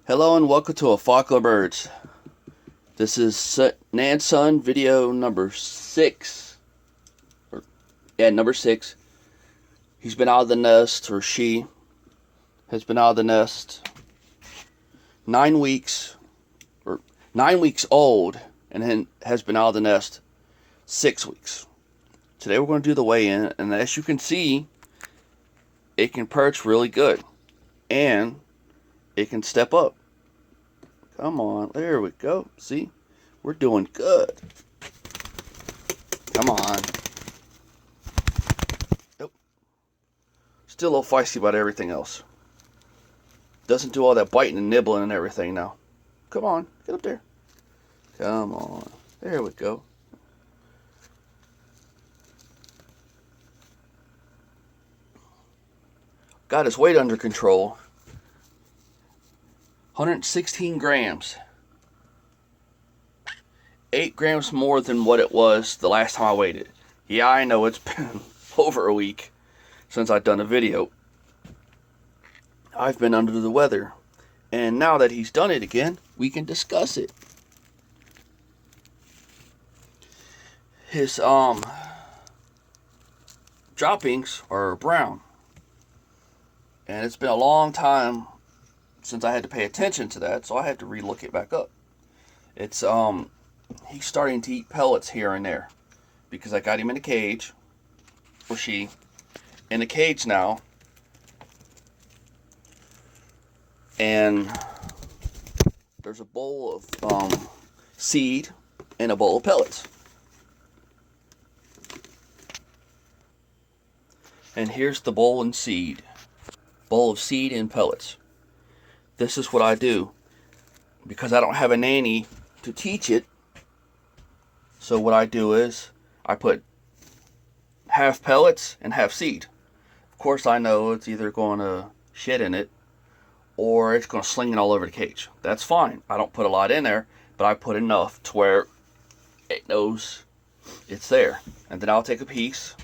Hello and welcome to A Flock of Birds. This is Nan Sun video number 6. Number 6. He's been out of the nest, or she has been out of the nest 9 weeks, or 9 weeks old, and then has been out of the nest 6 weeks. Today we're going to do the weigh-in, and as you can see, it can perch really good, and it can step up. Come on, there we go. See, we're doing good. Come on. Nope. Still a little feisty about everything else. Doesn't do all that biting and nibbling and everything now. Come on, get up there. Come on. There we go. Got his weight under control. 116 grams. 8 grams more than what it was the last time I weighed it. Yeah, I know it's been over a week since I've done a video. I've been under the weather. And now that he's done it again, we can discuss it. His droppings are brown. And it's been a long time since I had to pay attention to that, so I had to re-look it back up. It's he's starting to eat pellets here and there because I got him in a cage, or she, in a cage now, and there's a bowl of seed and a bowl of pellets. And here's the bowl of seed and pellets. This is what I do because I don't have a nanny to teach it. So what I do is I put half pellets and half seed. Of course, I know it's either going to shit in it or it's going to sling it all over the cage. That's fine. I don't put a lot in there, but I put enough to where it knows it's there. And then I'll take a piece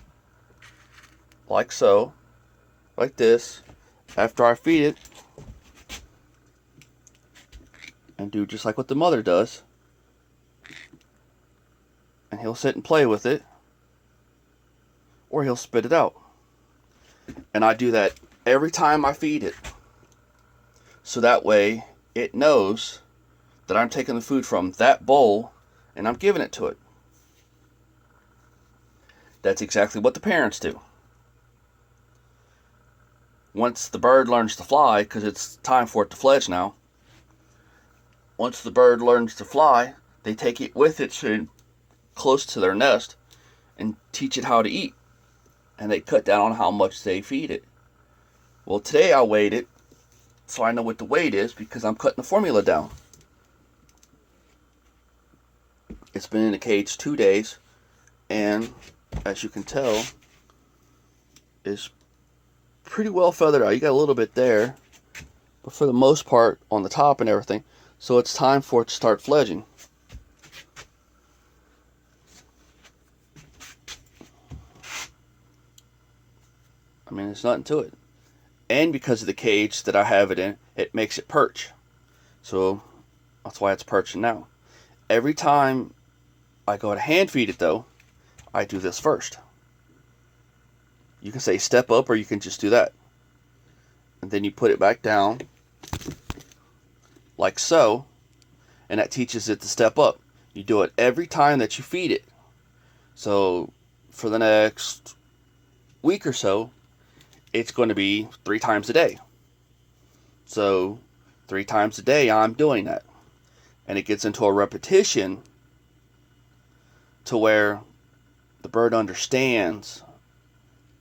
like so, like this, after I feed it, and do just like what the mother does, and he'll sit and play with it, or he'll spit it out. And I do that every time I feed it, so that way it knows that I'm taking the food from that bowl and I'm giving it to it. That's exactly what the parents do. Once the bird learns to fly, because it's time for it to fledge now, once the bird learns to fly, they take it with it close to their nest and teach it how to eat. And they cut down on how much they feed it. Well, today I weighed it, so I know what the weight is because I'm cutting the formula down. It's been in the cage 2 days, and as you can tell, it's pretty well feathered out. You got a little bit there, but for the most part on the top and everything. So it's time for it to start fledging. I mean, there's nothing to it. And because of the cage that I have it in, it makes it perch. So that's why it's perching now. Every time I go to hand feed it though, I do this first. You can say step up, or you can just do that. And then you put it back down like so, and that teaches it to step up. You do it every time that you feed it. So for the next week or so, it's going to be 3 times a day. So 3 times a day I'm doing that. And it gets into a repetition to where the bird understands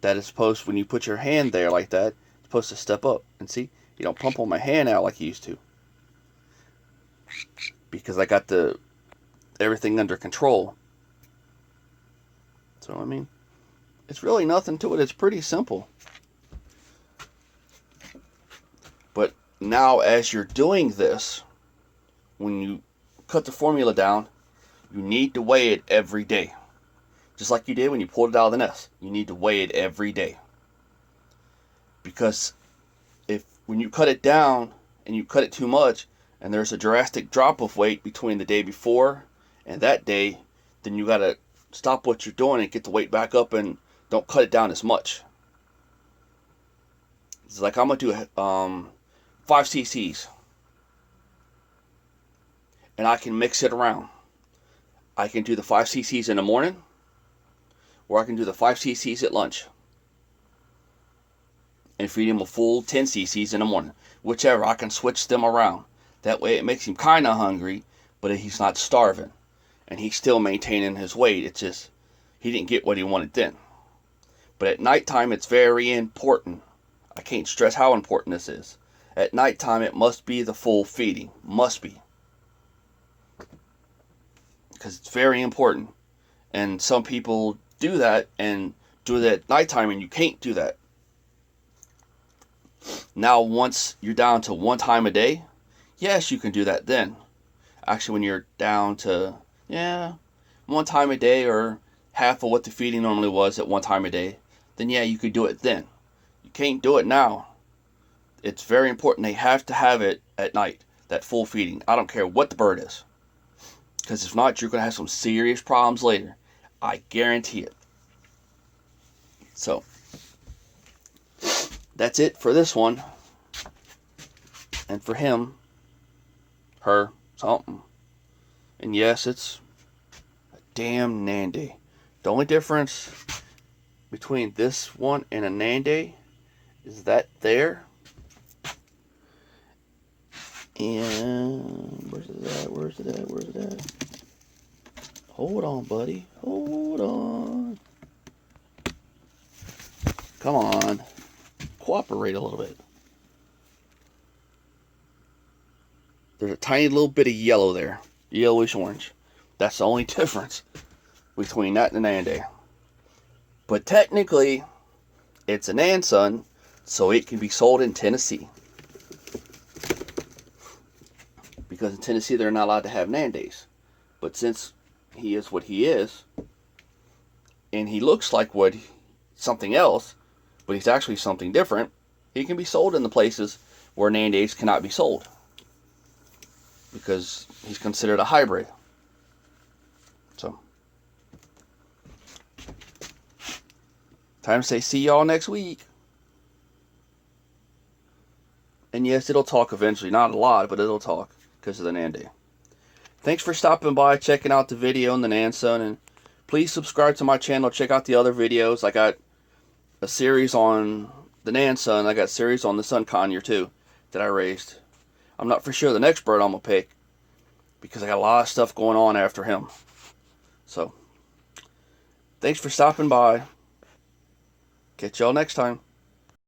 that it's supposed, when you put your hand there like that, it's supposed to step up. And see, you don't pump on my hand out like you used to, because I got everything under control. So I mean, it's really nothing to it. It's pretty simple. But now as you're doing this, when you cut the formula down, you need to weigh it every day. Just like you did when you pulled it out of the nest. You need to weigh it every day. Because when you cut it down and you cut it too much, and there's a drastic drop of weight between the day before and that day, then you gotta stop what you're doing and get the weight back up and don't cut it down as much. It's like I'm gonna do 5 cc's, and I can mix it around. I can do the 5 cc's in the morning, or I can do the 5 cc's at lunch and feed him a full 10 cc's in the morning. Whichever, I can switch them around. That way it makes him kind of hungry, but he's not starving. And he's still maintaining his weight. It's just, he didn't get what he wanted then. But at nighttime, it's very important. I can't stress how important this is. At nighttime, it must be the full feeding. Must be. Because it's very important. And some people do that and do it at nighttime, and you can't do that. Now, once you're down to 1 time a day, yes, you can do that then. Actually, when you're down to, 1 time a day or half of what the feeding normally was at 1 time a day, then yeah, you could do it then. You can't do it now. It's very important. They have to have it at night, that full feeding. I don't care what the bird is. Because if not, you're going to have some serious problems later. I guarantee it. So, that's it for this one. And for him, her, something. And yes, it's a damn Nandy. The only difference between this one and a Nandy is that there. And where's it at? Hold on, buddy. Hold on. Come on. Cooperate a little bit. There's a tiny little bit of yellow there. Yellowish orange. That's the only difference between that and a Nandy. But technically, it's a Nan Sun, so it can be sold in Tennessee. Because in Tennessee, they're not allowed to have Nandys. But since he is what he is, and he looks like something else, but he's actually something different, he can be sold in the places where Nandys cannot be sold. Because he's considered a hybrid. So, time to say see y'all next week. And yes, it'll talk eventually. Not a lot, but it'll talk because of the Nandy. Thanks for stopping by, checking out the video on the Nan Sun, and please subscribe to my channel. Check out the other videos. I got a series on the Nan Sun. I got a series on the Sun Conure too that I raised. I'm not for sure the next bird I'm going to pick because I got a lot of stuff going on after him. So, thanks for stopping by. Catch y'all next time.